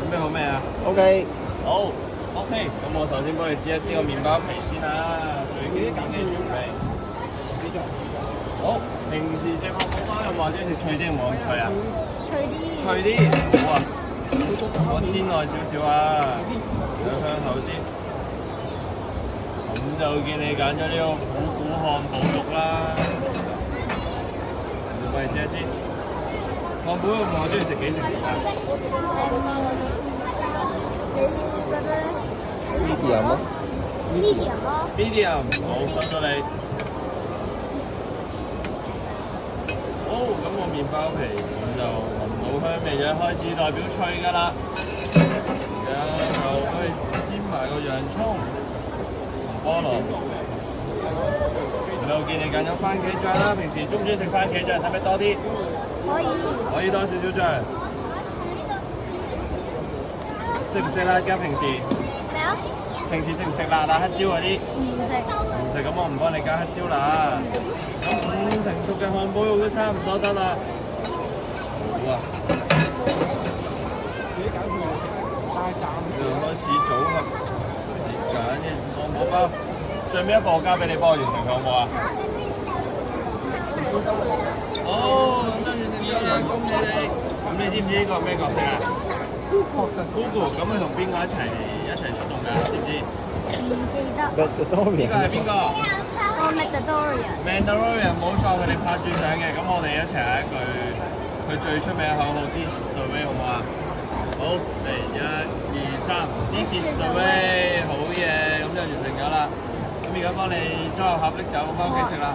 準備好未啊 OK，好，OK。咁我首先幫你煎一煎個麵包皮先啦，最基本嘅準備。好，平時食漢堡包有冇話中意食脆啲定冇咁脆啊？脆啲。脆啲，好啊。我煎耐少少啊，有香口啲。咁就見你揀咗呢個虎骨漢堡肉啦。我幫你煎一煎。漢堡肉我中意食幾成熟啊？你覺得咧？呢啲咯，呢啲咯。medium，好收咗你。好，咁個麵包皮咁就聞到香味嘅，開始代表脆㗎啦。而家就可以煎埋個洋葱同菠蘿。我見你揀咗番茄醬啦，平時中唔中意食番茄醬？睇唔睇多啲？可以。可以多少少醬。食唔食辣㗎？平時？咩啊？平時食唔食辣啊？黑椒嗰啲？唔食。唔食咁我唔幫你加黑椒啦。咁5成熟嘅漢堡肉都差唔多得啦。好啊。就開始組合你揀嘅漢堡包，最尾一步我交俾你幫我完成佢好唔好啊？好，咁就完成咗啦，恭喜你！咁你知唔知呢個係咩角色啊？Google，咁佢同邊個一齊出動㗎？知唔知？唔記得。呢個係邊個？我 Mandalorian。Mandalorian 冇錯，佢哋拍住相嘅，咁我哋一齊嗌一句佢最出名嘅口號 This is the way 好唔好啊？好，嚟1、2、3 This is the way， 好嘢，咁就完成咗啦。咁而家幫你裝入盒拎走，翻屋企食啦。